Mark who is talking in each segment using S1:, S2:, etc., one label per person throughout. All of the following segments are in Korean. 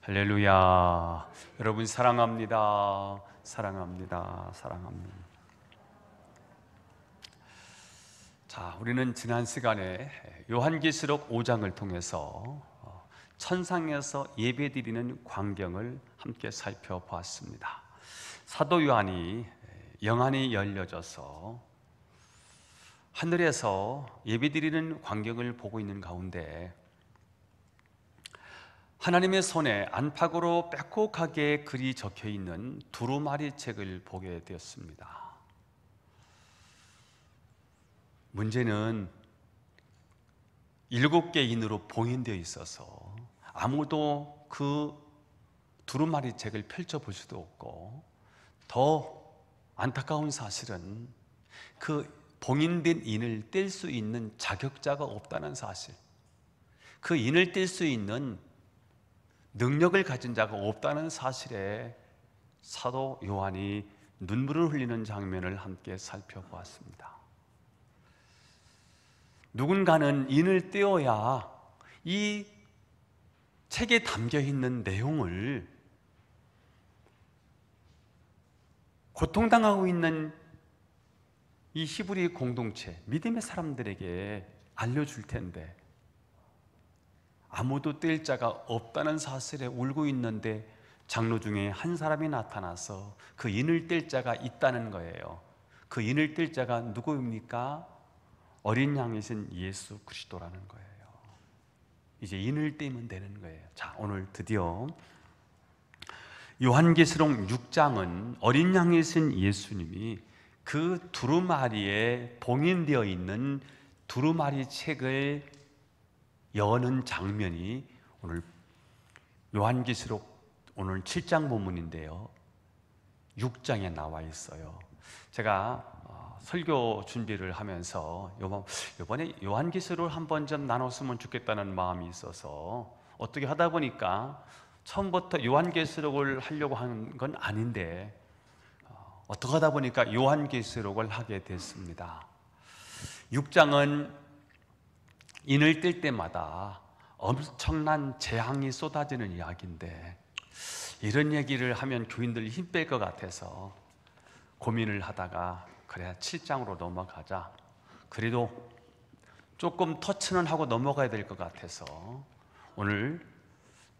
S1: 할렐루야. 여러분 사랑합니다. 사랑합니다. 사랑합니다. 자, 우리는 지난 시간에 요한계시록 5장을 통해서 천상에서 예배드리는 광경을 함께 살펴보았습니다. 사도 요한이 영안이 열려져서 하늘에서 예배드리는 광경을 보고 있는 가운데 하나님의 손에 안팎으로 빽빽하게 글이 적혀있는 두루마리 책을 보게 되었습니다. 문제는 7개 인으로 봉인되어 있어서 아무도 그 두루마리 책을 펼쳐볼 수도 없고, 더 안타까운 사실은 그 봉인된 인을 뗄 수 있는 자격자가 없다는 사실, 그 인을 뗄 수 있는 능력을 가진 자가 없다는 사실에 사도 요한이 눈물을 흘리는 장면을 함께 살펴보았습니다. 누군가는 인을 떼어야 이 책에 담겨있는 내용을 고통당하고 있는 이 히브리 공동체, 믿음의 사람들에게 알려줄 텐데 아무도 뗄 자가 없다는 사실에 울고 있는데 장로 중에 한 사람이 나타나서 그 인을 뗄 자가 있다는 거예요. 그 인을 뗄 자가 누구입니까? 어린 양이신 예수 그리스도라는 거예요. 이제 인을 떼면 되는 거예요. 자, 오늘 드디어 요한계시록 6장은 어린 양이신 예수님이 그 두루마리에 봉인되어 있는 두루마리 책을 여는 장면이 오늘 요한계시록 오늘 7장 본문인데요, 6장에 나와 있어요. 제가 설교 준비를 하면서 이번에 요한계시록을 한번 좀 나눴으면 좋겠다는 마음이 있어서 어떻게 하다 보니까 처음부터 요한계시록을 하려고 한 건 아닌데 어떻게 하다 보니까 요한계시록을 하게 됐습니다. 6장은 인을 뗄 때마다 엄청난 재앙이 쏟아지는 이야기인데, 이런 얘기를 하면 교인들이 힘 뺄 것 같아서 고민을 하다가 그래 7장으로 넘어가자, 그래도 조금 터치는 하고 넘어가야 될 것 같아서 오늘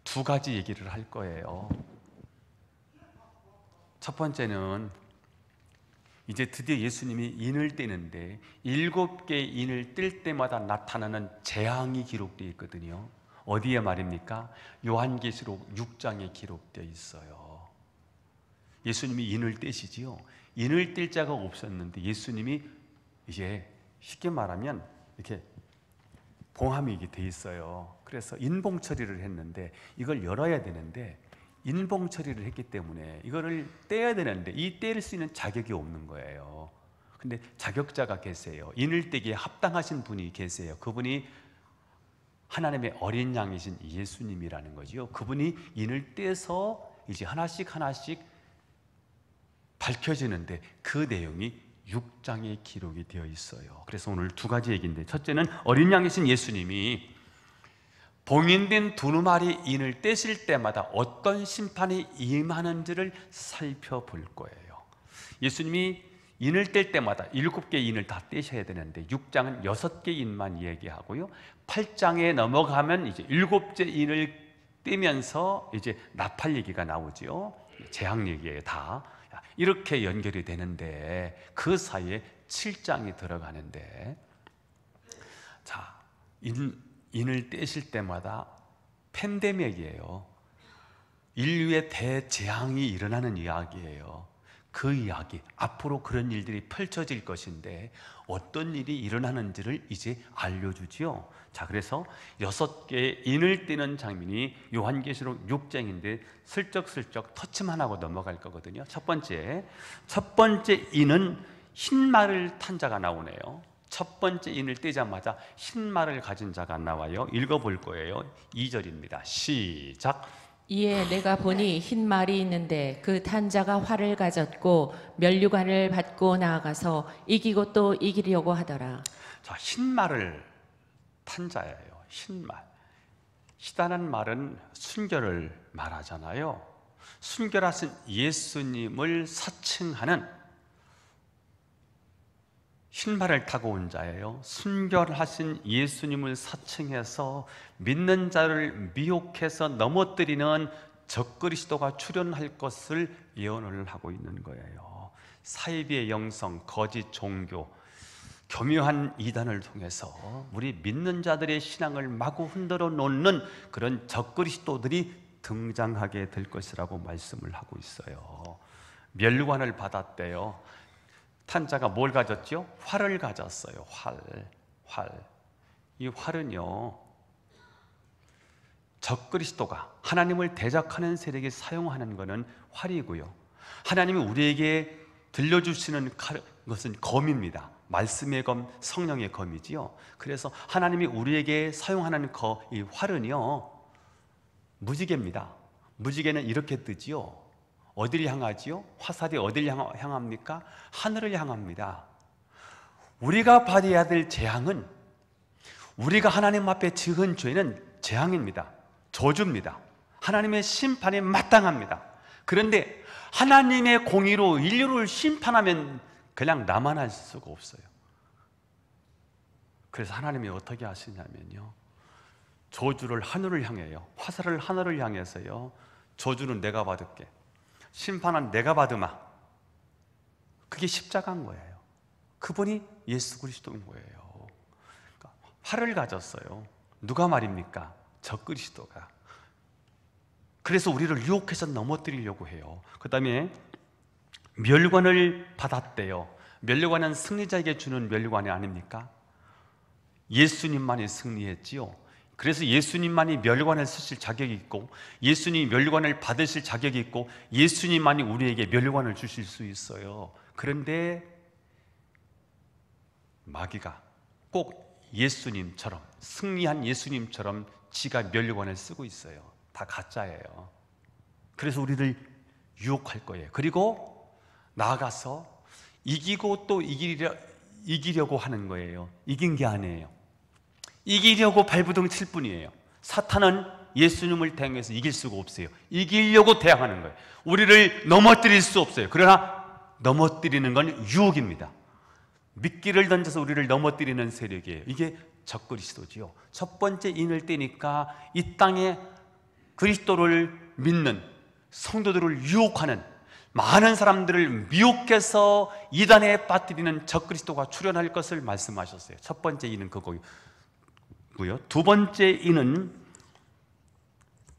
S1: 두 가지 얘기를 할 거예요. 첫 번째는 이제 드디어 예수님이 인을 떼는데 7개 인을 뗄 때마다 나타나는 재앙이 기록되어 있거든요. 어디에 말입니까? 요한계시록 6장에 기록되어 있어요. 예수님이 인을 떼시지요. 인을 뗄 자가 없었는데 예수님이 이제 쉽게 말하면 이렇게 봉함이 이게 돼 있어요. 그래서 인봉 처리를 했는데 이걸 열어야 되는데 인봉 처리를 했기 때문에 이거를 떼야 되는데 이 뗄 수 있는 자격이 없는 거예요. 근데 자격자가 계세요. 인을 떼기에 합당하신 분이 계세요. 그분이 하나님의 어린 양이신 예수님이라는 거죠. 그분이 인을 떼서 이제 하나씩 하나씩 밝혀지는데 그 내용이 6장에 기록이 되어 있어요. 그래서 오늘 두 가지 얘기인데, 첫째는 어린 양이신 예수님이 봉인된 두루마리 인을 떼실 때마다 어떤 심판이 임하는지를 살펴볼 거예요. 예수님이 인을 뗄 때마다 7개 인을 다 떼셔야 되는데 6장은 6개 인만 이야기하고요, 8장에 넘어가면 이제 7째 인을 떼면서 이제 나팔 얘기가 나오죠. 재앙 얘기예요. 다 이렇게 연결이 되는데 그 사이에 7장이 들어가는데, 자, 인을 떼실 때마다 팬데믹이에요. 인류의 대재앙이 일어나는 이야기예요. 그 이야기, 앞으로 그런 일들이 펼쳐질 것인데 어떤 일이 일어나는지를 이제 알려주지요. 자, 그래서 6개 인을 떼는 장면이 요한계시록 6장인데 슬쩍슬쩍 터치만 하고 넘어갈 거거든요. 첫 번째 인은 흰말을 탄 자가 나오네요. 첫 번째 인을 떼자마자 흰말을 가진 자가 나와요. 읽어볼 거예요. 2절입니다. 시작.
S2: 이에 내가 보니 흰 말이 있는데 그 탄 자가 활을 가졌고 면류관을 받고 나아가서 이기고 또 이기려고 하더라.
S1: 자, 흰말을 탄 자예요. 흰말. 시다는 말은 순결을 말하잖아요. 순결하신 예수님을 사칭하는 흰말을 타고 온 자예요. 순결하신 예수님을 사칭해서 믿는 자를 미혹해서 넘어뜨리는 적그리스도가 출현할 것을 예언을 하고 있는 거예요. 사이비의 영성, 거짓 종교, 교묘한 이단을 통해서 우리 믿는 자들의 신앙을 마구 흔들어 놓는 그런 적그리스도들이 등장하게 될 것이라고 말씀을 하고 있어요. 멸관을 받았대요. 탄자가 뭘 가졌죠? 활을 가졌어요. 활. 이 활은요, 적그리스도가 하나님을 대적하는 세력이 사용하는 것은 활이고요, 하나님이 우리에게 들려주시는 것은 검입니다. 말씀의 검, 성령의 검이지요. 그래서 하나님이 우리에게 사용하는 이 활은요, 무지개입니다. 무지개는 이렇게 뜨지요. 어디를 향하지요? 화살이 어디를 향합니까? 하늘을 향합니다. 우리가 받아야 될 재앙은, 우리가 하나님 앞에 지은 죄는 재앙입니다. 저주입니다. 하나님의 심판에 마땅합니다. 그런데 하나님의 공의로 인류를 심판하면 그냥 나만 할 수가 없어요. 그래서 하나님이 어떻게 하시냐면요, 저주를 하늘을 향해요. 화살을 하늘을 향해서요, 저주는 내가 받을게, 심판은 내가 받으마. 그게 십자가인 거예요. 그분이 예수 그리스도인 거예요. 그러니까 활을 가졌어요. 누가 말입니까? 적그리스도가. 그래서 우리를 유혹해서 넘어뜨리려고 해요. 그 다음에 멸관을 받았대요. 멸관은 승리자에게 주는 멸관이 아닙니까? 예수님만이 승리했지요. 그래서 예수님만이 멸관을 쓰실 자격이 있고, 예수님이 멸관을 받으실 자격이 있고, 예수님만이 우리에게 멸관을 주실 수 있어요. 그런데 마귀가 꼭 예수님처럼, 승리한 예수님처럼 지가 멸관을 쓰고 있어요. 다 가짜예요. 그래서 우리를 유혹할 거예요. 그리고 나아가서 이기고 또 이기려고 하는 거예요. 이긴 게 아니에요. 이기려고 발부둥 칠 뿐이에요. 사탄은 예수님을 대항해서 이길 수가 없어요. 이기려고 대항하는 거예요. 우리를 넘어뜨릴 수 없어요. 그러나 넘어뜨리는 건 유혹입니다. 미끼를 던져서 우리를 넘어뜨리는 세력이에요. 이게 적그리스도지요. 첫 번째 인을 떼니까 이 땅에 그리스도를 믿는 성도들을 유혹하는, 많은 사람들을 미혹해서 이단에 빠뜨리는 적그리스도가 출현할 것을 말씀하셨어요. 첫 번째 인은 그거고요. 두 번째 인은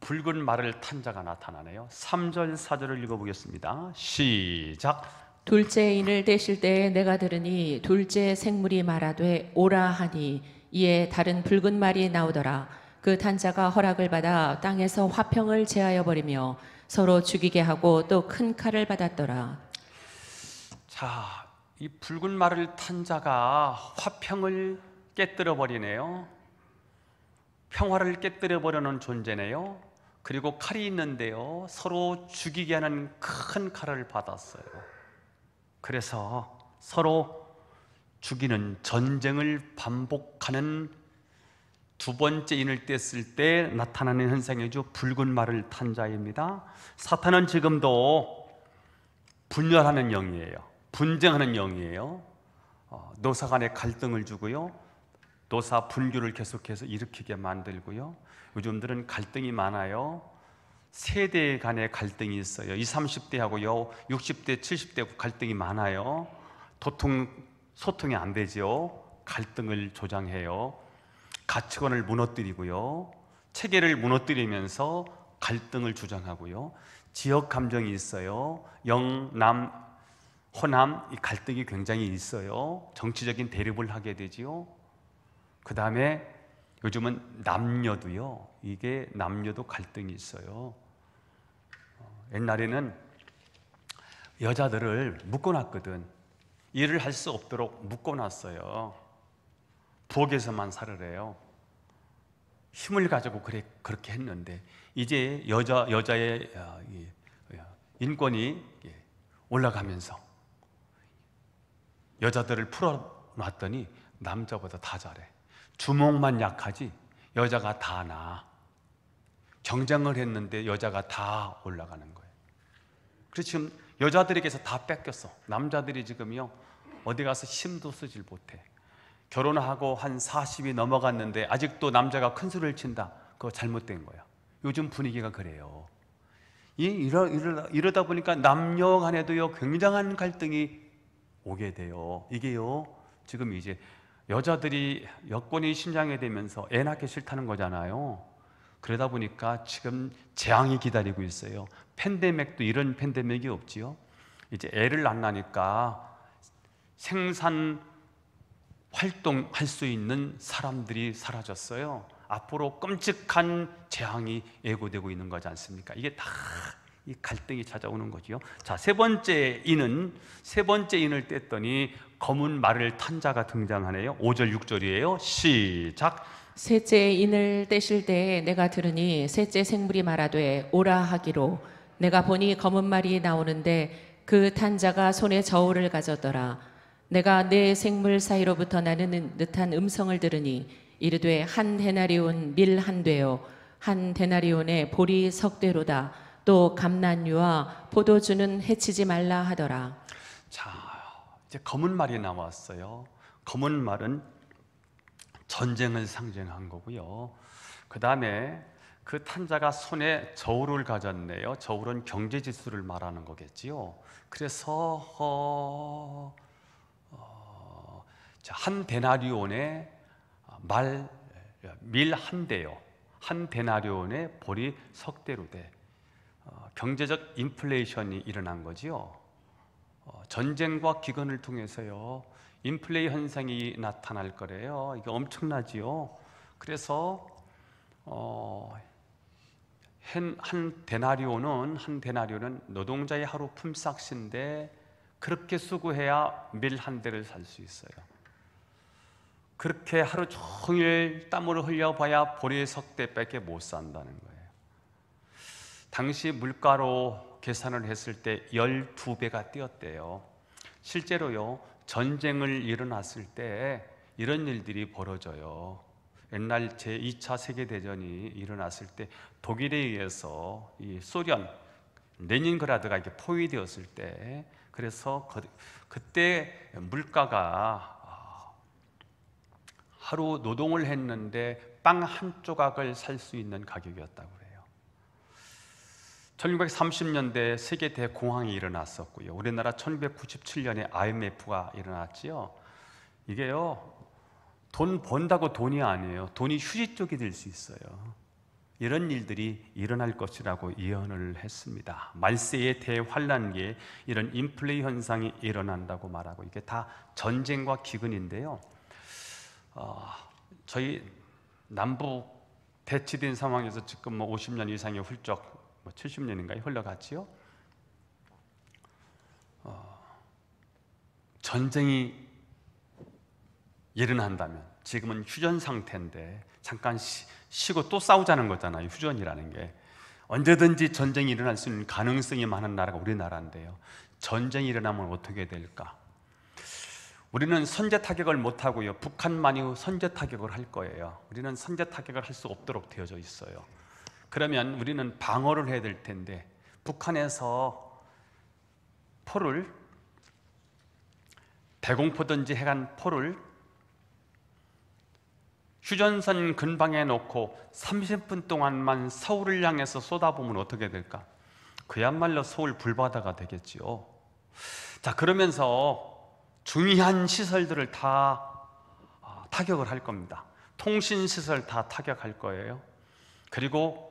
S1: 붉은 말을 탄 자가 나타나네요. 3절 4절을 읽어보겠습니다. 시작.
S2: 둘째 인을 떼실 때에 내가 들으니 둘째 생물이 말하되 오라 하니 이에 다른 붉은 말이 나오더라. 그 탄자가 허락을 받아 땅에서 화평을 제하여 버리며 서로 죽이게 하고 또 큰 칼을 받았더라.
S1: 자, 이 붉은 말을 탄 자가 화평을 깨뜨려 버리네요. 평화를 깨뜨려 버리는 존재네요. 그리고 칼이 있는데요, 서로 죽이게 하는 큰 칼을 받았어요. 그래서 서로 죽이는 전쟁을 반복하는 두 번째 인을 뗐을 때 나타나는 현상이죠. 붉은 말을 탄 자입니다. 사탄은 지금도 분열하는 영이에요. 분쟁하는 영이에요. 노사 간에 갈등을 주고요, 노사 분규를 계속해서 일으키게 만들고요. 요즘들은 갈등이 많아요. 세대 간의 갈등이 있어요. 20, 30대하고요 60대, 70대 갈등이 많아요. 소통이 안 되죠. 갈등을 조장해요. 가치관을 무너뜨리고요, 체계를 무너뜨리면서 갈등을 주장하고요. 지역 감정이 있어요. 영남, 호남, 이 갈등이 굉장히 있어요. 정치적인 대립을 하게 되지요. 그 다음에 요즘은 남녀도요, 이게 남녀도 갈등이 있어요. 옛날에는 여자들을 묶어놨거든. 일을 할 수 없도록 묶어놨어요. 부엌에서만 살으래요. 힘을 가지고 그렇게 했는데 이제 여자의 인권이 올라가면서 여자들을 풀어놨더니 남자보다 다 잘해. 주먹만 약하지 여자가 다 나아. 경쟁을 했는데 여자가 다 올라가는 거예요. 그래서 지금 여자들에게서 다 뺏겼어. 남자들이 지금요 어디 가서 힘도 쓰질 못해. 결혼하고 한 40이 넘어갔는데 아직도 남자가 큰 소리를 친다. 그거 잘못된 거야. 요즘 분위기가 그래요. 이러다 보니까 남녀 간에도요 굉장한 갈등이 오게 돼요. 이게요 지금 이제 여자들이 여권이 신장이 되면서 애 낳기 싫다는 거잖아요. 그러다 보니까 지금 재앙이 기다리고 있어요. 팬데믹도 이런 팬데믹이 없지요. 이제 애를 안 낳으니까 생산 활동할 수 있는 사람들이 사라졌어요. 앞으로 끔찍한 재앙이 예고되고 있는 거지 않습니까? 이게 다 이 갈등이 찾아오는 거지요. 자, 세 번째 인을 뗐더니 검은 말을 탄 자가 등장하네요. 5절 6절이에요. 시작.
S2: 셋째 인을 떼실 때에 내가 들으니 셋째 생물이 말하되 오라 하기로 내가 보니 검은 말이 나오는데 그 탄 자가 손에 저울을 가졌더라. 내가 네 생물 사이로부터 나는 듯한 음성을 들으니 이르되 한 데나리온 밀 한 되요 한 데나리온의 보리 석 되로다. 또 감난유와 포도주는 해치지 말라 하더라.
S1: 자, 이제 검은 말이 나왔어요. 검은 말은 전쟁을 상징한 거고요. 그 다음에 그 탄자가 손에 저울을 가졌네요. 저울은 경제지수를 말하는 거겠지요. 그래서 한 데나리온에 밀 한 대요. 한 데나리온에 보리 석 대로 돼. 경제적 인플레이션이 일어난 거지요. 전쟁과 기근을 통해서요 인플레이 현상이 나타날 거래요. 이게 엄청나지요. 그래서 한 데나리온은 노동자의 하루 품삯인데 그렇게 수고해야 밀 한 대를 살 수 있어요. 그렇게 하루 종일 땀을 흘려봐야 보리 석 대밖에 못 산다는 거예요. 당시 물가로 계산을 했을 때 12배가 뛰었대요. 실제로요 전쟁을 일어났을 때 이런 일들이 벌어져요. 옛날 제2차 세계대전이 일어났을 때 독일에 의해서 이 소련 레닌그라드가 이렇게 포위되었을 때 그래서 그때 물가가 하루 노동을 했는데 빵 한 조각을 살 수 있는 가격이었다고 해요. 1930년대 세계 대공황이 일어났었고요. 우리나라 1997년에 IMF가 일어났지요. 이게요 돈 번다고 돈이 아니에요. 돈이 휴지 쪽이 될 수 있어요. 이런 일들이 일어날 것이라고 예언을 했습니다. 말세의 대환란기에 이런 인플레이 현상이 일어난다고 말하고 이게 다 전쟁과 기근인데요. 저희 남북 대치된 상황에서 지금 50년 이상이 훌쩍 70년인가요? 흘러갔지요. 전쟁이 일어난다면 지금은 휴전 상태인데 잠깐 쉬고 또 싸우자는 거잖아요. 휴전이라는 게 언제든지 전쟁이 일어날 수 있는 가능성이 많은 나라가 우리나라인데요. 전쟁이 일어나면 어떻게 될까? 우리는 선제 타격을 못하고요 북한만이 선제 타격을 할 거예요. 우리는 선제 타격을 할 수 없도록 되어져 있어요. 그러면 우리는 방어를 해야 될 텐데 북한에서 포를 대공포든지 해간 포를 휴전선 근방에 놓고 30분 동안만 서울을 향해서 쏟아보면 어떻게 될까? 그야말로 서울 불바다가 되겠지요. 자, 그러면서 중요한 시설들을 다 타격을 할 겁니다. 통신시설 다 타격할 거예요. 그리고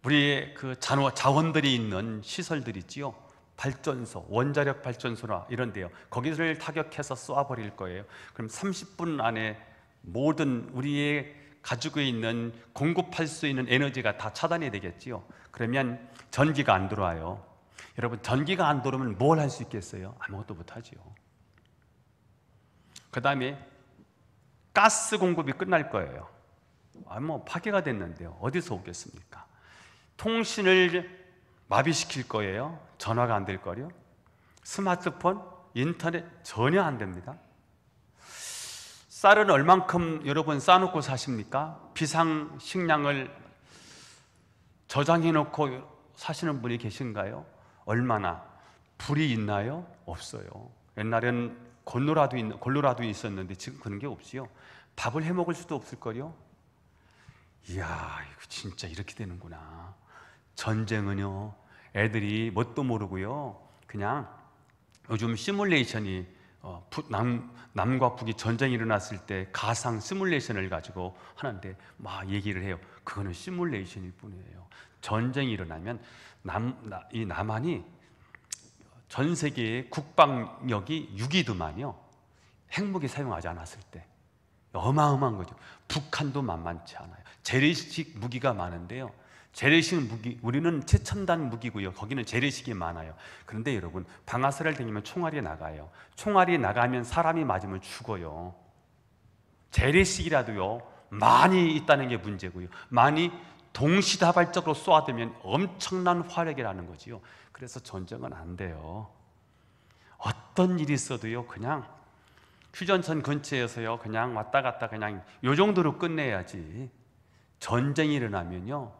S1: 우리의 그 자원들이 있는 시설들 있지요. 발전소, 원자력 발전소나 이런 데요. 거기를 타격해서 쏘아버릴 거예요. 그럼 30분 안에 모든 우리의 가지고 있는 공급할 수 있는 에너지가 다 차단이 되겠지요. 그러면 전기가 안 들어와요. 여러분, 전기가 안 들어오면 뭘 할 수 있겠어요? 아무것도 못하지요. 그 다음에 가스 공급이 끝날 거예요. 파괴가 됐는데요. 어디서 오겠습니까? 통신을 마비시킬 거예요. 전화가 안 될 거요. 스마트폰, 인터넷 전혀 안 됩니다. 쌀은 얼만큼 여러분 싸놓고 사십니까? 비상 식량을 저장해 놓고 사시는 분이 계신가요? 얼마나? 불이 있나요? 없어요. 옛날엔 골로라도 있었는데 지금 그런 게 없지요. 밥을 해 먹을 수도 없을걸요? 이야, 이거 진짜 이렇게 되는구나. 전쟁은요, 애들이 뭣도 모르고요, 그냥 요즘 시뮬레이션이 남과 북이 전쟁이 일어났을 때 가상 시뮬레이션을 가지고 하는데 막 얘기를 해요. 그거는 시뮬레이션일 뿐이에요. 전쟁이 일어나면 이 남한이 전 세계의 국방력이 6위더만요. 핵무기 사용하지 않았을 때 어마어마한 거죠. 북한도 만만치 않아요. 재래식 무기가 많은데요, 재래식 무기, 우리는 최첨단 무기고요, 거기는 재래식이 많아요. 그런데 여러분, 방아쇠를 당기면 총알이 나가요. 총알이 나가면 사람이 맞으면 죽어요. 재래식이라도요 많이 있다는 게 문제고요, 많이 동시다발적으로 쏘아대면 엄청난 화력이라는 거지요. 그래서 전쟁은 안 돼요. 어떤 일이 있어도요, 그냥 휴전선 근처에서요 그냥 왔다 갔다 그냥 요 정도로 끝내야지. 전쟁이 일어나면요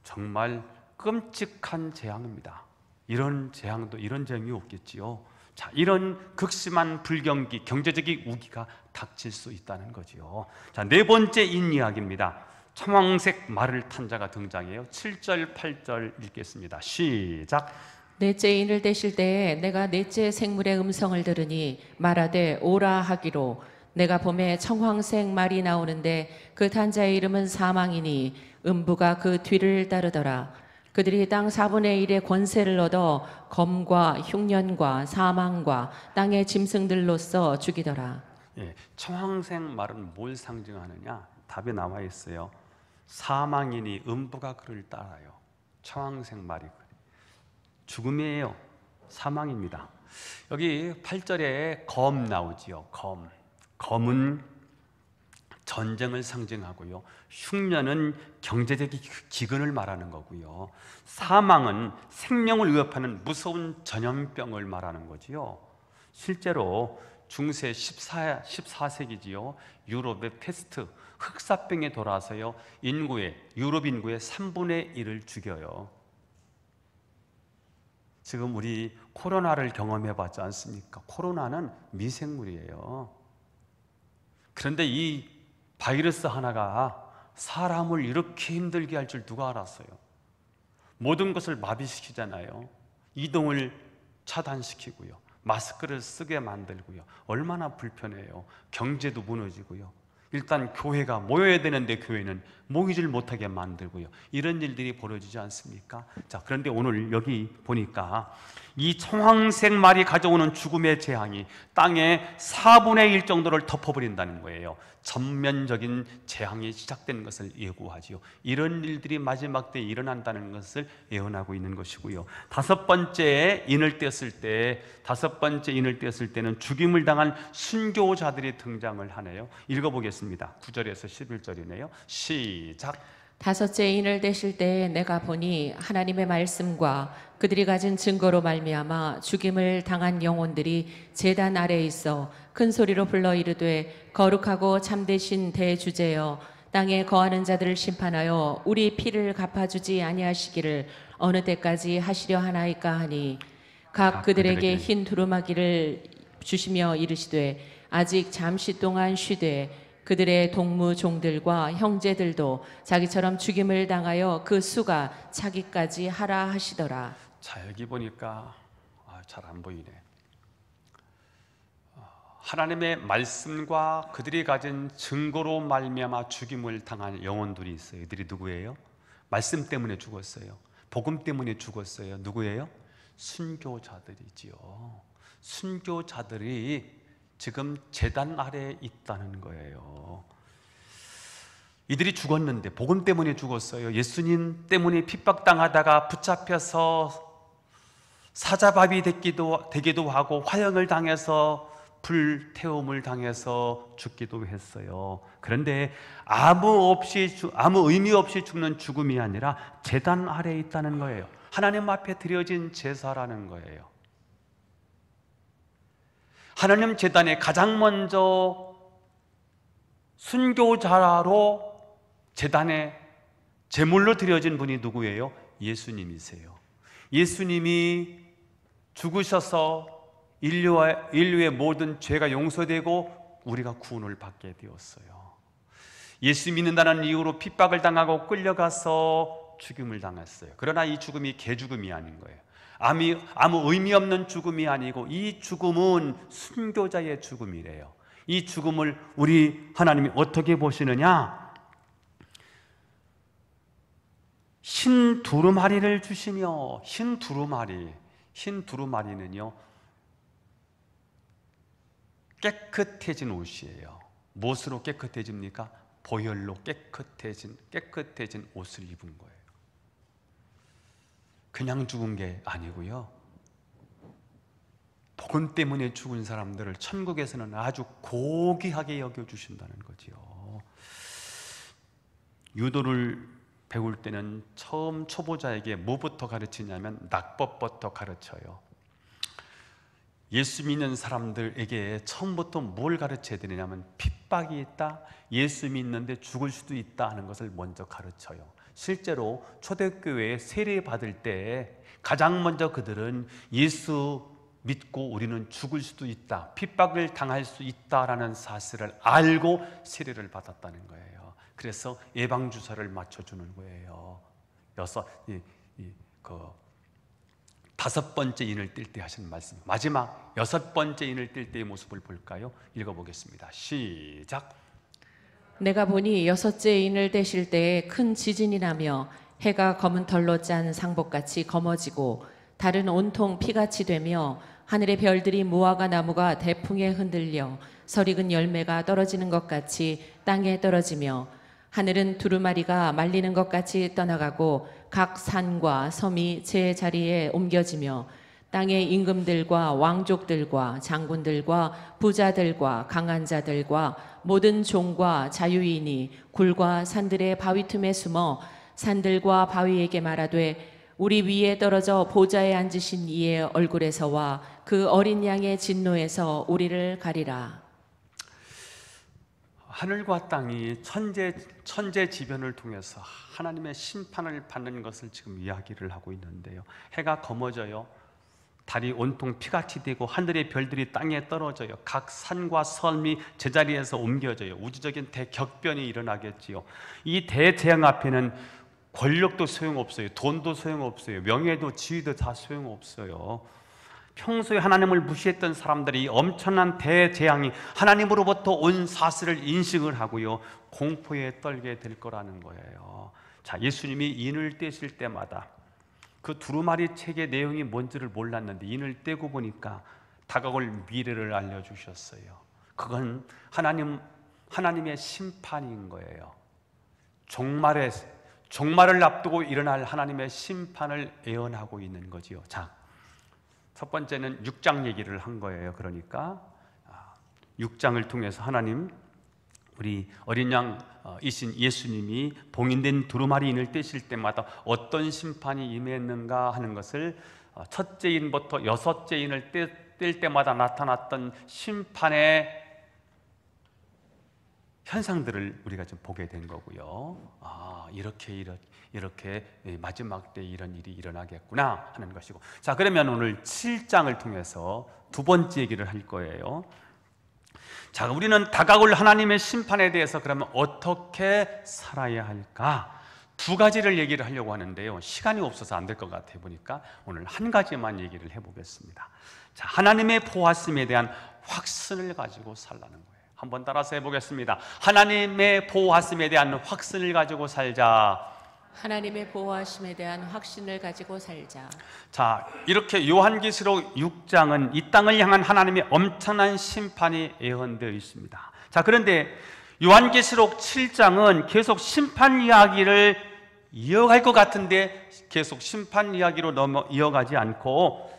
S1: 정말 끔찍한 재앙입니다. 이런 재앙이 없겠지요. 자, 이런 극심한 불경기, 경제적인 우기가 닥칠 수 있다는 거지요. 자, 네 번째 이야기입니다. 청황색 말을 탄 자가 등장해요. 7절 8절 읽겠습니다. 시작.
S2: 넷째 인을 떼실 때에 내가 넷째 생물의 음성을 들으니 말하되 오라 하기로, 내가 봄에 청황색 말이 나오는데 그 탄자의 이름은 사망이니 음부가 그 뒤를 따르더라. 그들이 땅 4분의 1의 권세를 얻어 검과 흉년과 사망과 땅의 짐승들로서 죽이더라.
S1: 예, 청황색 말은 뭘 상징하느냐? 답에 나와 있어요. 사망이니 음부가 그를 따라요. 청황색 말이 죽음이에요. 사망입니다. 여기 8절에 검 나오지요. 검은 전쟁을 상징하고요, 흉년은 경제적인 기근을 말하는 거고요, 사망은 생명을 위협하는 무서운 전염병을 말하는 거지요. 실제로 중세 14세기지요 유럽의 페스트, 흑사병에 돌아서요 유럽 인구의 3분의 1을 죽여요. 지금 우리 코로나를 경험해 봤지 않습니까? 코로나는 미생물이에요. 그런데 이 바이러스 하나가 사람을 이렇게 힘들게 할 줄 누가 알았어요? 모든 것을 마비시키잖아요. 이동을 차단시키고요, 마스크를 쓰게 만들고요. 얼마나 불편해요. 경제도 무너지고요. 일단 교회가 모여야 되는데 교회는 모이질 못하게 만들고요. 이런 일들이 벌어지지 않습니까? 자, 그런데 오늘 여기 보니까 이 청황색 말이 가져오는 죽음의 재앙이 땅의 4분의 1 정도를 덮어버린다는 거예요. 전면적인 재앙이 시작되는 것을 예고하지요. 이런 일들이 마지막 때에 일어난다는 것을 예언하고 있는 것이고요. 다섯 번째 인을 떼었을 때는 죽임을 당한 순교자들이 등장을 하네요. 읽어보겠습니다. 9절에서 11절이네요. 시작.
S2: 다섯째 인을 떼실 때에 내가 보니 하나님의 말씀과 그들이 가진 증거로 말미암아 죽임을 당한 영혼들이 제단 아래에 있어 큰 소리로 불러 이르되 거룩하고 참되신 대주제여, 땅에 거하는 자들을 심판하여 우리 피를 갚아주지 아니하시기를 어느 때까지 하시려 하나이까 하니, 각 그들에게 흰 두루마기를 주시며 이르시되 아직 잠시 동안 쉬되 그들의 동무 종들과 형제들도 자기처럼 죽임을 당하여 그 수가 차기까지 하라 하시더라.
S1: 자, 여기 보니까 잘 안 보이네. 하나님의 말씀과 그들이 가진 증거로 말미암아 죽임을 당한 영혼들이 있어요. 이들이 누구예요? 말씀 때문에 죽었어요. 복음 때문에 죽었어요. 누구예요? 순교자들이지요. 순교자들이 지금 제단 아래에 있다는 거예요. 이들이 죽었는데 복음 때문에 죽었어요. 예수님 때문에 핍박당하다가 붙잡혀서 사자밥이 되기도 하고 화형을 당해서 불태움을 당해서 죽기도 했어요. 그런데 아무 의미 없이 죽는 죽음이 아니라 제단 아래에 있다는 거예요. 하나님 앞에 드려진 제사라는 거예요. 하나님 제단에 가장 먼저 순교자로 제단에 제물로 드려진 분이 누구예요? 예수님이세요. 예수님이 죽으셔서 인류의 모든 죄가 용서되고 우리가 구원을 받게 되었어요. 예수 믿는다는 이유로 핍박을 당하고 끌려가서 죽임을 당했어요. 그러나 이 죽음이 개죽음이 아닌 거예요. 아무 의미 없는 죽음이 아니고 이 죽음은 순교자의 죽음이래요. 이 죽음을 우리 하나님이 어떻게 보시느냐? 흰 두루마리를 주시며, 흰 두루마리는요 깨끗해진 옷이에요. 무엇으로 깨끗해집니까? 보혈로 깨끗해진 옷을 입은 거예요. 그냥 죽은 게 아니고요, 복음 때문에 죽은 사람들을 천국에서는 아주 고귀하게 여겨주신다는 거지요. 유도를 배울 때는 처음 초보자에게 뭐부터 가르치냐면 낙법부터 가르쳐요. 예수 믿는 사람들에게 처음부터 뭘 가르쳐야 되느냐면 핍박이 있다, 예수 믿는데 죽을 수도 있다 하는 것을 먼저 가르쳐요. 실제로 초대교회에 세례 받을 때 가장 먼저 그들은 예수 믿고 우리는 죽을 수도 있다, 핍박을 당할 수 있다라는 사실을 알고 세례를 받았다는 거예요. 그래서 예방주사를 맞춰주는 거예요. 다섯 번째 인을 뜰 때 하시는 말씀, 마지막 여섯 번째 인을 뜰 때의 모습을 볼까요? 읽어보겠습니다. 시작.
S2: 내가 보니 여섯째 인을 떼실 때에 큰 지진이 나며 해가 검은 털로 짠 상복같이 검어지고 달은 온통 피같이 되며 하늘의 별들이 무화과 나무가 대풍에 흔들려 설익은 열매가 떨어지는 것 같이 땅에 떨어지며 하늘은 두루마리가 말리는 것 같이 떠나가고 각 산과 섬이 제 자리에 옮겨지며 땅의 임금들과 왕족들과 장군들과 부자들과 강한 자들과 모든 종과 자유인이 굴과 산들의 바위 틈에 숨어 산들과 바위에게 말하되 우리 위에 떨어져 보좌에 앉으신 이의 얼굴에서와 그 어린 양의 진노에서 우리를 가리라.
S1: 하늘과 땅이 천재지변을 통해서 하나님의 심판을 받는 것을 지금 이야기를 하고 있는데요, 해가 검어져요, 달이 온통 피같이 되고 하늘의 별들이 땅에 떨어져요, 각 산과 섬이 제자리에서 옮겨져요. 우주적인 대격변이 일어나겠지요. 이 대재앙 앞에는 권력도 소용없어요, 돈도 소용없어요, 명예도 지위도 다 소용없어요. 평소에 하나님을 무시했던 사람들이 엄청난 대재앙이 하나님으로부터 온 사실을 인식을 하고요, 공포에 떨게 될 거라는 거예요. 자, 예수님이 인을 떼실 때마다 그 두루마리 책의 내용이 뭔지를 몰랐는데 인을 떼고 보니까 다가올 미래를 알려주셨어요. 그건 하나님의 심판인 거예요. 종말을 앞두고 일어날 하나님의 심판을 예언하고 있는 거지요. 자, 첫 번째는 6장 얘기를 한 거예요. 그러니까 6장을 통해서 하나님, 우리 어린 양이신 예수님이 봉인된 두루마리 인을 떼실 때마다 어떤 심판이 임했는가 하는 것을 첫째 인부터 여섯째 인을 뗄 때마다 나타났던 심판의 현상들을 우리가 좀 보게 된 거고요. 이렇게 마지막 때 이런 일이 일어나겠구나 하는 것이고, 자, 그러면 오늘 7장을 통해서 두 번째 얘기를 할 거예요. 자, 우리는 다가올 하나님의 심판에 대해서 그러면 어떻게 살아야 할까? 두 가지를 얘기를 하려고 하는데요, 시간이 없어서 안 될 것 같아 보니까 오늘 한 가지만 얘기를 해보겠습니다. 자, 하나님의 보호하심에 대한 확신을 가지고 살라는 거예요. 한번 따라서 해보겠습니다. 하나님의 보호하심에 대한 확신을 가지고 살자.
S2: 하나님의 보호하심에 대한 확신을 가지고 살자.
S1: 자, 이렇게 요한계시록 6장은 이 땅을 향한 하나님의 엄청난 심판이 예언되어 있습니다. 자, 그런데 요한계시록 7장은 계속 심판 이야기를 이어갈 것 같은데 계속 심판 이야기로 이어가지 않고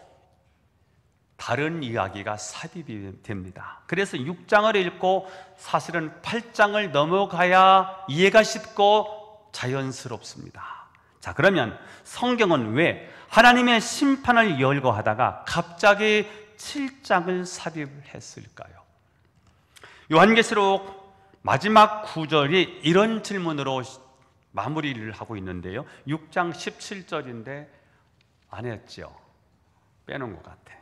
S1: 다른 이야기가 삽입이 됩니다. 그래서 6장을 읽고 사실은 8장을 넘어가야 이해가 쉽고 자연스럽습니다. 자, 그러면 성경은 왜 하나님의 심판을 열거하다가 갑자기 7장을 삽입했을까요? 요한계시록 마지막 구절이 이런 질문으로 마무리를 하고 있는데요. 6장 17절인데 안 했죠. 빼놓은 것 같아.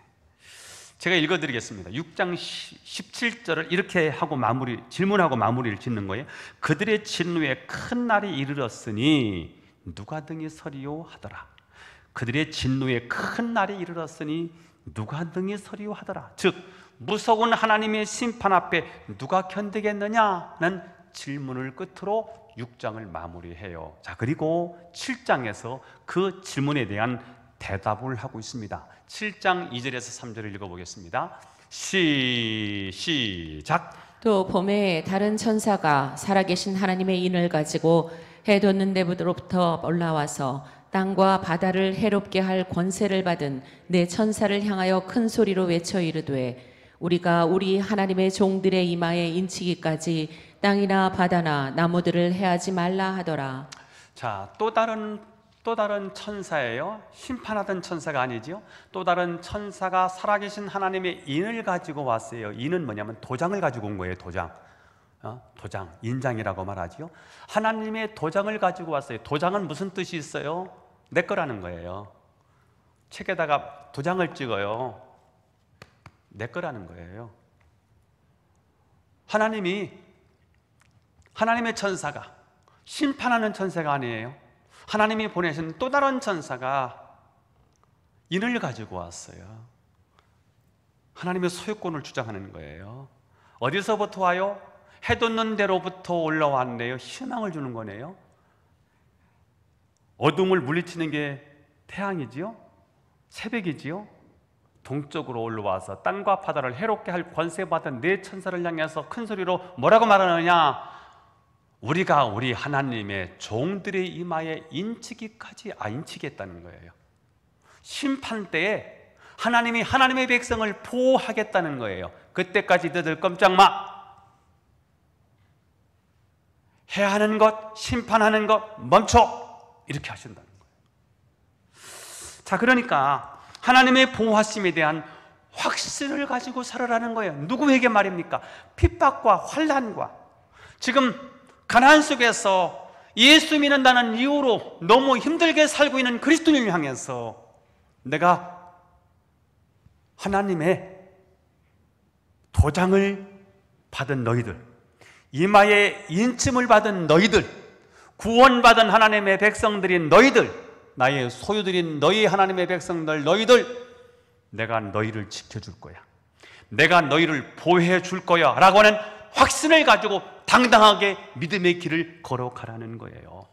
S1: 제가 읽어드리겠습니다. 6장 17절을 이렇게 하고 질문하고 마무리를 짓는 거예요. 그들의 진노에 큰 날이 이르렀으니 누가 등이 서리요 하더라. 그들의 진노에 큰 날이 이르렀으니 누가 등이 서리요 하더라. 즉 무서운 하나님의 심판 앞에 누가 견디겠느냐는 질문을 끝으로 6장을 마무리해요. 자, 그리고 7장에서 그 질문에 대한 대답을 하고 있습니다. 7장 2절에서 3절을 읽어보겠습니다. 시작.
S2: 또 봄에 다른 천사가 살아계신 하나님의 인을 가지고 해 돋는 데부터 올라와서 땅과 바다를 해롭게 할 권세를 받은 네 천사를 향하여 큰 소리로 외쳐 이르되 우리가 우리 하나님의 종들의 이마에 인치기까지 땅이나 바다나 나무들을 해하지 말라 하더라.
S1: 자, 또 다른 천사예요. 심판하던 천사가 아니죠. 또 다른 천사가 살아계신 하나님의 인을 가지고 왔어요. 인은 뭐냐면 도장을 가지고 온 거예요. 도장, 인장이라고 말하죠. 하나님의 도장을 가지고 왔어요. 도장은 무슨 뜻이 있어요? 내 거라는 거예요. 책에다가 도장을 찍어요. 내 거라는 거예요. 하나님의 천사가 심판하는 천사가 아니에요. 하나님이 보내신 또 다른 천사가 인을 가지고 왔어요. 하나님의 소유권을 주장하는 거예요. 어디서부터 와요? 해 돋는 데로부터 올라왔네요. 희망을 주는 거네요. 어둠을 물리치는 게 태양이지요, 새벽이지요. 동쪽으로 올라와서 땅과 바다를 해롭게 할 권세받은 네 천사를 향해서 큰 소리로 뭐라고 말하느냐? 우리가 우리 하나님의 종들의 이마에 인치겠다는 거예요. 심판 때에 하나님이 하나님의 백성을 보호하겠다는 거예요. 그때까지 너희들 꼼짝 마. 해하는 것, 심판하는 것 멈춰. 이렇게 하신다는 거예요. 자, 그러니까 하나님의 보호하심에 대한 확신을 가지고 살아라는 거예요. 누구에게 말입니까? 핍박과 환난과 지금 가나안 속에서 예수 믿는다는 이유로 너무 힘들게 살고 있는 그리스도인을 향해서 내가 하나님의 도장을 받은 너희들, 이마에 인침을 받은 너희들, 구원받은 하나님의 백성들인 너희들, 나의 소유들인 너희 하나님의 백성들 너희들, 내가 너희를 지켜줄 거야, 내가 너희를 보호해 줄 거야 라고 하는 확신을 가지고 당당하게 믿음의 길을 걸어가라는 거예요.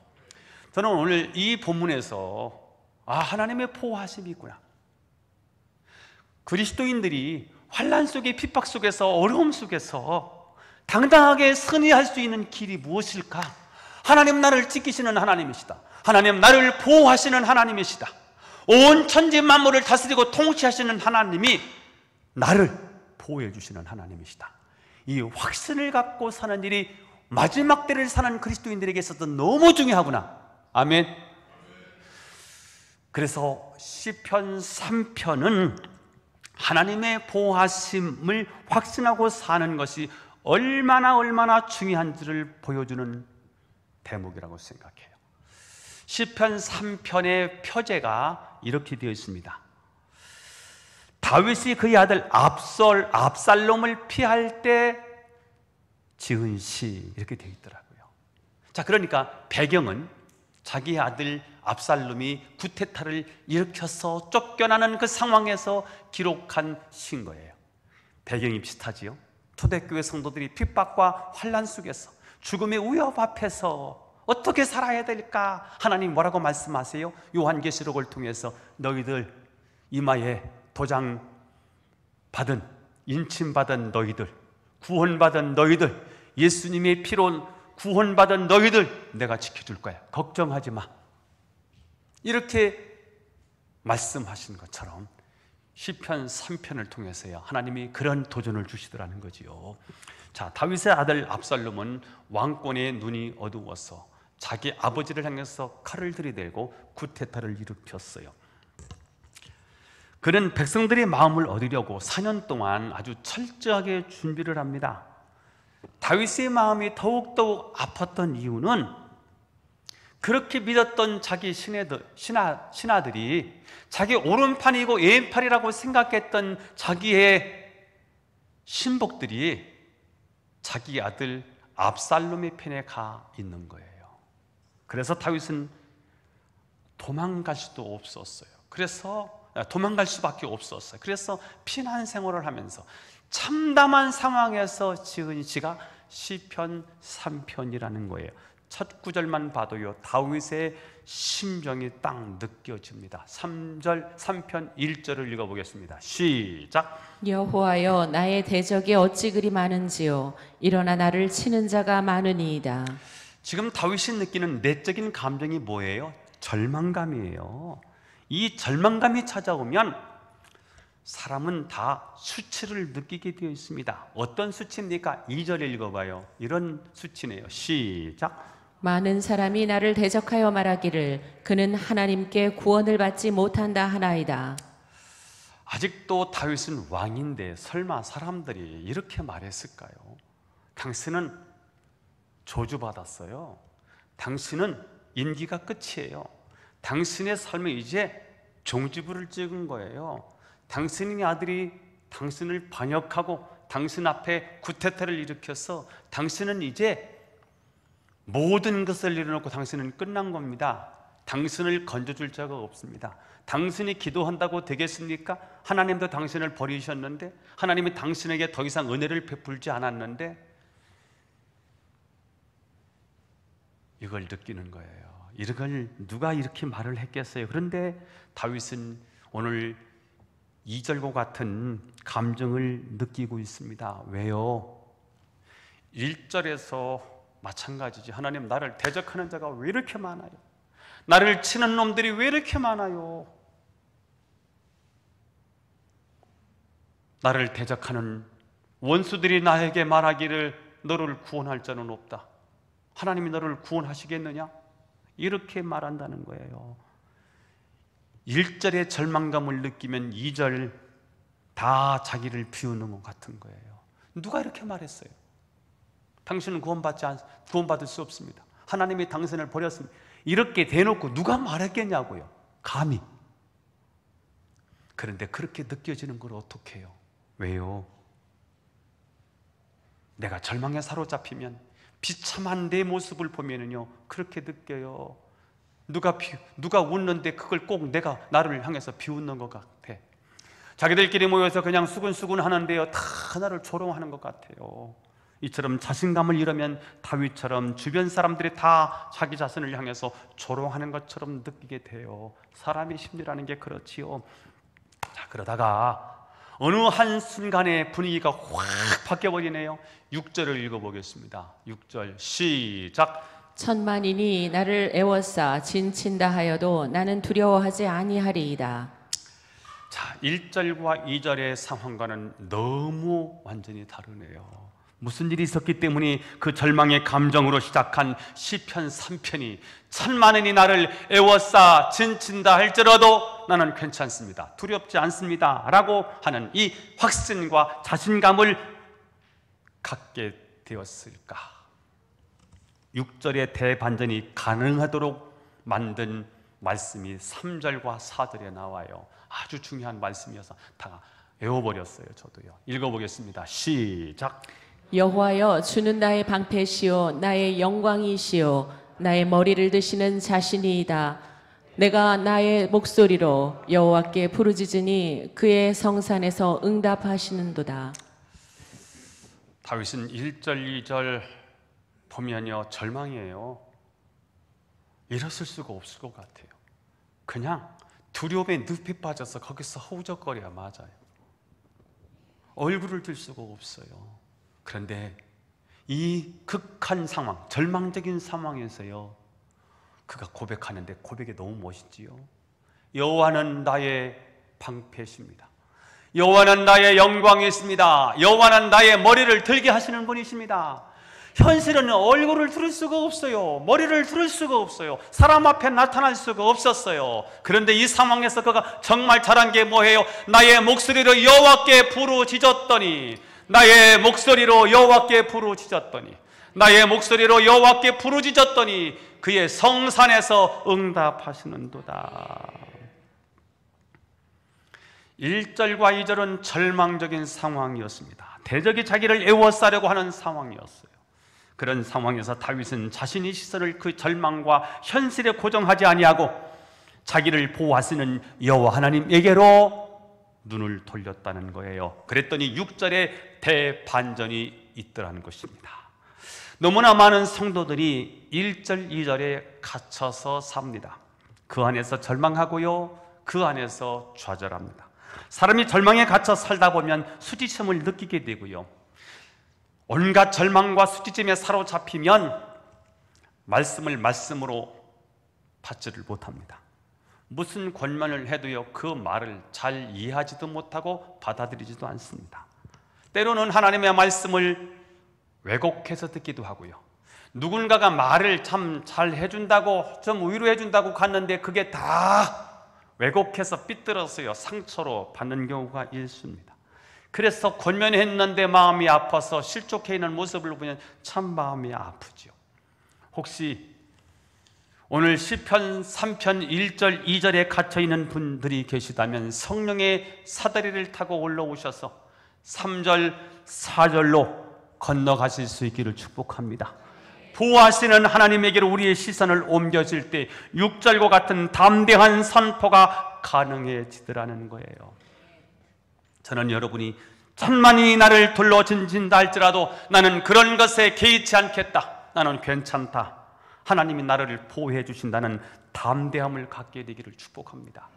S1: 저는 오늘 이 본문에서 하나님의 보호하심이 있구나, 그리스도인들이 환난 속에 핍박 속에서 어려움 속에서 당당하게 승리할 수 있는 길이 무엇일까? 하나님 나를 지키시는 하나님이시다. 하나님 나를 보호하시는 하나님이시다. 온 천지 만물을 다스리고 통치하시는 하나님이 나를 보호해 주시는 하나님이시다. 이 확신을 갖고 사는 일이 마지막 때를 사는 그리스도인들에게 있어서 너무 중요하구나. 아멘. 그래서 시편 3편은 하나님의 보호하심을 확신하고 사는 것이 얼마나 중요한지를 보여주는 대목이라고 생각해요. 시편 3편의 표제가 이렇게 되어 있습니다. 다윗이 그의 아들 압살롬을 피할 때 지은 시, 이렇게 되어 있더라고요. 자, 그러니까 배경은 자기 아들 압살롬이 구테타를 일으켜서 쫓겨나는 그 상황에서 기록한 시인 거예요. 배경이 비슷하지요. 초대교회 성도들이 핍박과 환난 속에서 죽음의 위협 앞에서 어떻게 살아야 될까? 하나님 뭐라고 말씀하세요? 요한계시록을 통해서 너희들 이마에 도장 받은, 인침받은 너희들, 구원받은 너희들, 예수님의 피로 구원받은 너희들 내가 지켜줄 거야. 걱정하지 마. 이렇게 말씀하신 것처럼 시편 3편을 통해서요, 하나님이 그런 도전을 주시더라는 거지요. 자, 다윗의 아들 압살롬은 왕권의 눈이 어두워서 자기 아버지를 향해서 칼을 들이대고 구테타를 일으켰어요. 그는 백성들의 마음을 얻으려고 4년 동안 아주 철저하게 준비를 합니다. 다윗의 마음이 더욱더욱 아팠던 이유는 그렇게 믿었던 자기 신하들이 자기 오른팔이고 왼팔이라고 생각했던 자기의 신복들이 자기 아들 압살롬의 편에 가 있는 거예요. 그래서 다윗은 도망갈 수도 없었어요. 그래서 도망갈 수밖에 없었어요. 그래서 피난 생활을 하면서 참담한 상황에서 지은 시가 시편 3편이라는 거예요. 첫 구절만 봐도요, 다윗의 심정이 딱 느껴집니다. 3편 1절을 읽어보겠습니다. 시작.
S2: 여호와여, 나의 대적이 어찌 그리 많은지요. 일어나 나를 치는 자가 많으니이다.
S1: 지금 다윗이 느끼는 내적인 감정이 뭐예요? 절망감이에요. 이 절망감이 찾아오면 사람은 다 수치를 느끼게 되어 있습니다. 어떤 수치입니까? 2절 읽어봐요. 이런 수치네요. 시작.
S2: 많은 사람이 나를 대적하여 말하기를 그는 하나님께 구원을 받지 못한다 하나이다.
S1: 아직도 다윗은 왕인데 설마 사람들이 이렇게 말했을까요? 당신은 저주받았어요. 당신은 임기가 끝이에요. 당신의 삶은 이제 종지부를 찍은 거예요. 당신의 아들이 당신을 반역하고 당신 앞에 구태타를 일으켜서 당신은 이제 모든 것을 내려놓고 당신은 끝난 겁니다. 당신을 건져줄 자가 없습니다. 당신이 기도한다고 되겠습니까? 하나님도 당신을 버리셨는데, 하나님이 당신에게 더 이상 은혜를 베풀지 않았는데, 이걸 느끼는 거예요. 이걸 누가 이렇게 말을 했겠어요? 그런데 다윗은 오늘 2절과 같은 감정을 느끼고 있습니다. 왜요? 1절에서 마찬가지지. 하나님, 나를 대적하는 자가 왜 이렇게 많아요? 나를 치는 놈들이 왜 이렇게 많아요? 나를 대적하는 원수들이 나에게 말하기를 너를 구원할 자는 없다. 하나님이 너를 구원하시겠느냐? 이렇게 말한다는 거예요. 1절의 절망감을 느끼면 2절 다 자기를 비우는 것 같은 거예요. 누가 이렇게 말했어요? 당신은 구원받을 수 없습니다. 하나님이 당신을 버렸습니다. 이렇게 대놓고 누가 말했겠냐고요. 감히. 그런데 그렇게 느껴지는 걸 어떻게 해요? 왜요? 내가 절망에 사로잡히면 비참한 내 모습을 보면은요, 그렇게 느껴요. 누가 웃는데 그걸 꼭 나를 향해서 비웃는 것 같아. 자기들끼리 모여서 그냥 수근수근 하는데요, 다 나를 조롱하는 것 같아요. 이처럼 자신감을 잃으면 다윗처럼 주변 사람들이 다 자기 자신을 향해서 조롱하는 것처럼 느끼게 돼요. 사람의 심리라는 게 그렇지요. 자, 그러다가 어느 한순간에 분위기가 확 바뀌어버리네요. 6절을 읽어보겠습니다. 6절 시작.
S2: 천만인이 나를 애워싸 진친다 하여도 나는 두려워하지 아니하리이다.
S1: 자, 1절과 2절의 상황과는 너무 완전히 다르네요. 무슨 일이 있었기 때문에 그 절망의 감정으로 시작한 시편 3편이 천만인이 나를 애워싸 진친다 할지라도 나는 괜찮습니다, 두렵지 않습니다 라고 하는 이 확신과 자신감을 갖게 되었을까? 6절의 대반전이 가능하도록 만든 말씀이 3절과 4절에 나와요. 아주 중요한 말씀이어서 다 외워버렸어요. 저도요. 읽어보겠습니다. 시작.
S2: 여호와여, 주는 나의 방패시요 나의 영광이시요 나의 머리를 드시는 자신이이다. 내가 나의 목소리로 여호와께 부르짖으니 그의 성산에서 응답하시는도다.
S1: 다윗은 1절, 2절 보면요, 절망이에요. 일었을 수가 없을 것 같아요. 그냥 두려움에 늪에 빠져서 거기서 허우적거려야 맞아요. 얼굴을 들 수가 없어요. 그런데 이 극한 상황, 절망적인 상황에서요, 그가 고백하는데 고백이 너무 멋있지요. 여호와는 나의 방패십니다. 여호와는 나의 영광이십니다. 여호와는 나의 머리를 들게 하시는 분이십니다. 현실은 얼굴을 들을 수가 없어요. 머리를 들을 수가 없어요. 사람 앞에 나타날 수가 없었어요. 그런데 이 상황에서 그가 정말 잘한 게 뭐예요? 나의 목소리로 여호와께 부르짖었더니, 나의 목소리로 여호와께 부르짖었더니, 나의 목소리로 여호와께 부르짖었더니 그의 성산에서 응답하시는도다. 1절과 2절은 절망적인 상황이었습니다. 대적이 자기를 애워싸려고 하는 상황이었어요. 그런 상황에서 다윗은 자신의 시선을 그 절망과 현실에 고정하지 아니하고 자기를 보호하시는 여호와 하나님에게로 눈을 돌렸다는 거예요. 그랬더니 6절에 대반전이 있더라는 것입니다. 너무나 많은 성도들이 1절, 2절에 갇혀서 삽니다. 그 안에서 절망하고요, 그 안에서 좌절합니다. 사람이 절망에 갇혀 살다 보면 수치심을 느끼게 되고요, 온갖 절망과 수치심에 사로잡히면 말씀을 말씀으로 받지를 못합니다. 무슨 권면을 해도요, 그 말을 잘 이해하지도 못하고 받아들이지도 않습니다. 때로는 하나님의 말씀을 왜곡해서 듣기도 하고요, 누군가가 말을 참 잘 해준다고, 좀 위로해준다고 갔는데 그게 다 왜곡해서 삐뚤어서요, 상처로 받는 경우가 있습니다. 그래서 권면했는데 마음이 아파서 실족해 있는 모습을 보면 참 마음이 아프죠. 혹시 오늘 시편 3편 1절 2절에 갇혀있는 분들이 계시다면 성령의 사다리를 타고 올라오셔서 3절 4절로 건너가실 수 있기를 축복합니다. 보호하시는 하나님에게로 우리의 시선을 옮겨질 때 6절과 같은 담대한 선포가 가능해지더라는 거예요. 저는 여러분이 천만이 나를 둘러진다 할지라도 나는 그런 것에 개의치 않겠다, 나는 괜찮다, 하나님이 나를 보호해 주신다는 담대함을 갖게 되기를 축복합니다.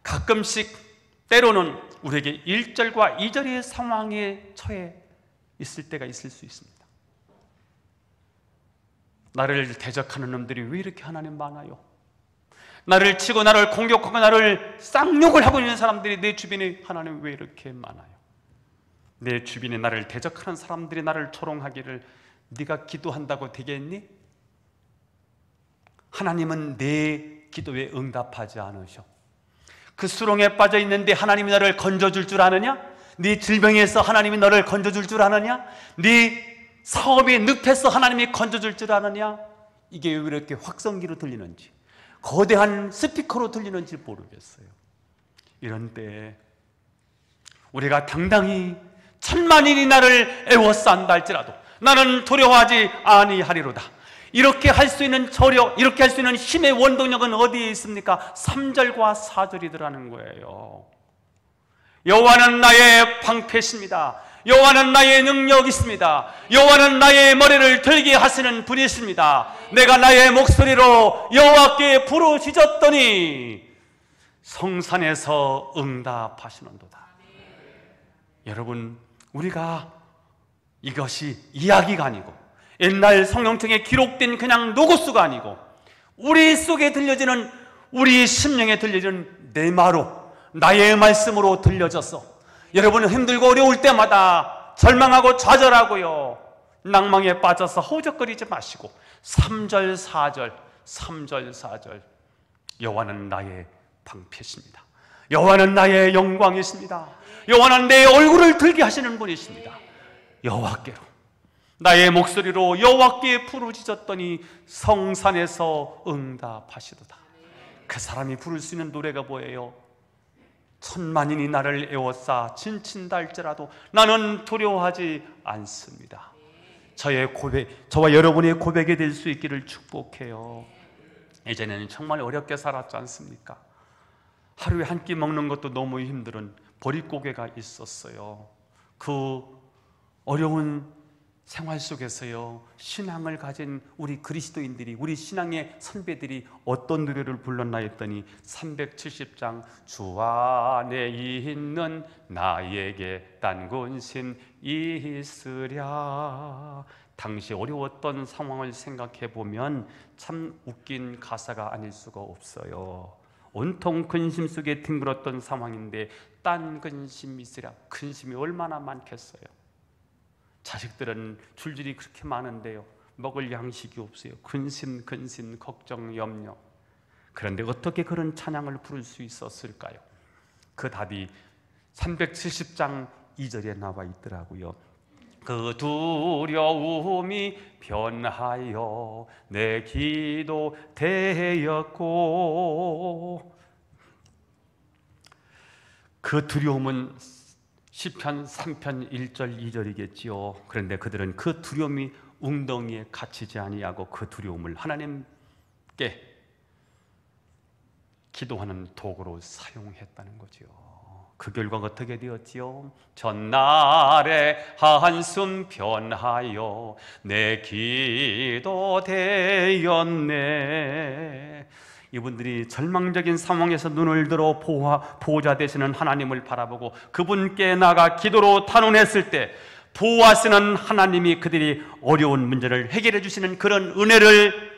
S1: 가끔씩 때로는 우리에게 1절과 2절의 상황에 처해 있을 때가 있을 수 있습니다. 나를 대적하는 놈들이 왜 이렇게 하나님 많아요? 나를 치고 나를 공격하고 나를 쌍욕을 하고 있는 사람들이 내 주변에 하나님 왜 이렇게 많아요? 내 주변에 나를 대적하는 사람들이 나를 조롱하기를 네가 기도한다고 되겠니? 하나님은 내 기도에 응답하지 않으셔. 그 수렁에 빠져 있는데 하나님이 너를 건져줄 줄 아느냐? 네 질병에서 하나님이 너를 건져줄 줄 아느냐? 네 사업의 늪에서 하나님이 건져줄 줄 아느냐? 이게 왜 이렇게 확성기로 들리는지, 거대한 스피커로 들리는지 모르겠어요. 이런 때 우리가 당당히 천만인이 나를 애워싼다 할지라도 나는 두려워하지 아니하리로다, 이렇게 할 수 있는 저력, 이렇게 할 수 있는 힘의 원동력은 어디에 있습니까? 3절과 4절이더라는 거예요. 여호와는 나의 방패십니다. 여호와는 나의 능력이 있습니다. 여호와는 나의 머리를 들게 하시는 분이십니다. 내가 나의 목소리로 여호와께 부르짖었더니 성산에서 응답하시는도다. 여러분, 우리가 이것이 이야기가 아니고 옛날 성경책에 기록된 그냥 로고스가 아니고 우리 속에 들려지는, 우리 심령에 들려지는 내 마로, 나의 말씀으로 들려져서 여러분은 힘들고 어려울 때마다 절망하고 좌절하고요, 낭망에 빠져서 허우적거리지 마시고 3절 4절 3절 4절 여호와는 나의 방패십니다. 여호와는 나의 영광이십니다. 여호와는 내 얼굴을 들게 하시는 분이십니다. 여호와께로 나의 목소리로 여호와께 부르짖었더니 성산에서 응답하시도다. 그 사람이 부를 수 있는 노래가 뭐예요? 천만인이 나를 애워싸 진친다 할지라도 나는 두려워하지 않습니다. 저의 고백, 저와 여러분의 고백이 될 수 있기를 축복해요. 예전에는 정말 어렵게 살았지 않습니까? 하루에 한 끼 먹는 것도 너무 힘든 보릿고개가 있었어요. 그 어려운 생활 속에서요, 신앙을 가진 우리 그리스도인들이, 우리 신앙의 선배들이 어떤 노래를 불렀나 했더니 370장 주 안에 있는 나에게 딴 군신 있으랴. 당시 어려웠던 상황을 생각해 보면 참 웃긴 가사가 아닐 수가 없어요. 온통 근심 속에 뒹굴었던 상황인데 딴 근심 있으랴. 근심이 얼마나 많겠어요. 자식들은 줄줄이 그렇게 많은데요, 먹을 양식이 없어요. 근심, 걱정, 염려. 그런데 어떻게 그런 찬양을 부를 수 있었을까요? 그 답이 370장 2절에 나와 있더라고요. 그 두려움이 변하여 내 기도 되었고, 그 두려움은 시편 3편 1절 2절이겠지요. 그런데 그들은 그 두려움이 웅덩이에 갇히지 아니하고 그 두려움을 하나님께 기도하는 도구로 사용했다는 거죠. 그 결과가 어떻게 되었지요? 전날에 한숨 변하여 내 기도 되었네. 이분들이 절망적인 상황에서 눈을 들어 보호자 되시는 하나님을 바라보고 그분께 나가 기도로 탄원했을 때 보호하시는 하나님이 그들이 어려운 문제를 해결해 주시는 그런 은혜를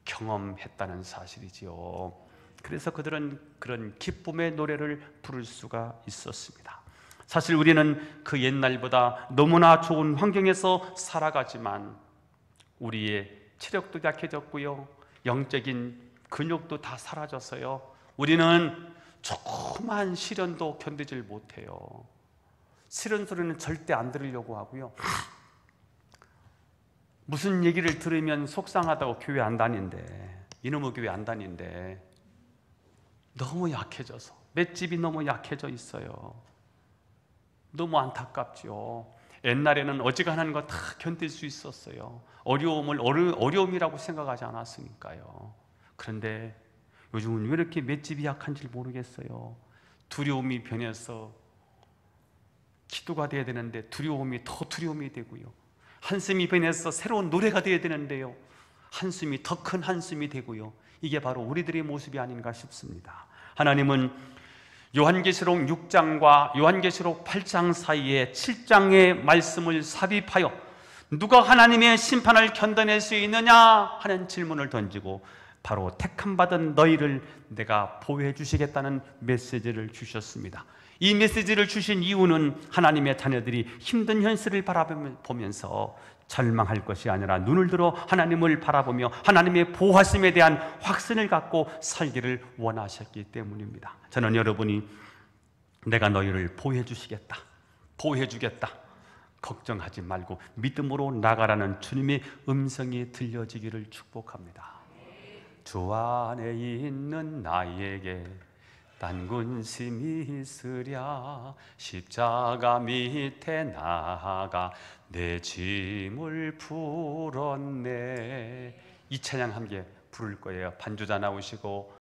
S1: 경험했다는 사실이지요. 그래서 그들은 그런 기쁨의 노래를 부를 수가 있었습니다. 사실 우리는 그 옛날보다 너무나 좋은 환경에서 살아가지만 우리의 체력도 약해졌고요, 영적인 근육도 다 사라졌어요. 우리는 조그만 시련도 견디질 못해요. 싫은 소리는 절대 안 들으려고 하고요, 무슨 얘기를 들으면 속상하다고 교회 안 다닌대, 이놈의 교회 안 다닌대. 너무 약해져서, 맷집이 너무 약해져 있어요. 너무 안타깝죠. 옛날에는 어지간한 거 다 견딜 수 있었어요. 어려움을 어려움이라고 생각하지 않았으니까요. 그런데 요즘은 왜 이렇게 맷집이 약한지 모르겠어요. 두려움이 변해서 기도가 돼야 되는데 두려움이 더 두려움이 되고요, 한숨이 변해서 새로운 노래가 돼야 되는데요, 한숨이 더 큰 한숨이 되고요. 이게 바로 우리들의 모습이 아닌가 싶습니다. 하나님은 요한계시록 6장과 요한계시록 8장 사이에 7장의 말씀을 삽입하여 누가 하나님의 심판을 견뎌낼 수 있느냐 하는 질문을 던지고 바로 택함받은 너희를 내가 보호해 주시겠다는 메시지를 주셨습니다. 이 메시지를 주신 이유는 하나님의 자녀들이 힘든 현실을 바라보면서 절망할 것이 아니라 눈을 들어 하나님을 바라보며 하나님의 보호하심에 대한 확신을 갖고 살기를 원하셨기 때문입니다. 저는 여러분이 내가 너희를 보호해 주시겠다, 보호해 주겠다, 걱정하지 말고 믿음으로 나가라는 주님의 음성이 들려지기를 축복합니다. 주 안에 있는 나에게 딴 근심이 있으랴, 십자가 밑에 나아가 내 짐을 풀었네. 이 찬양 함께 부를 거예요. 반주자 나오시고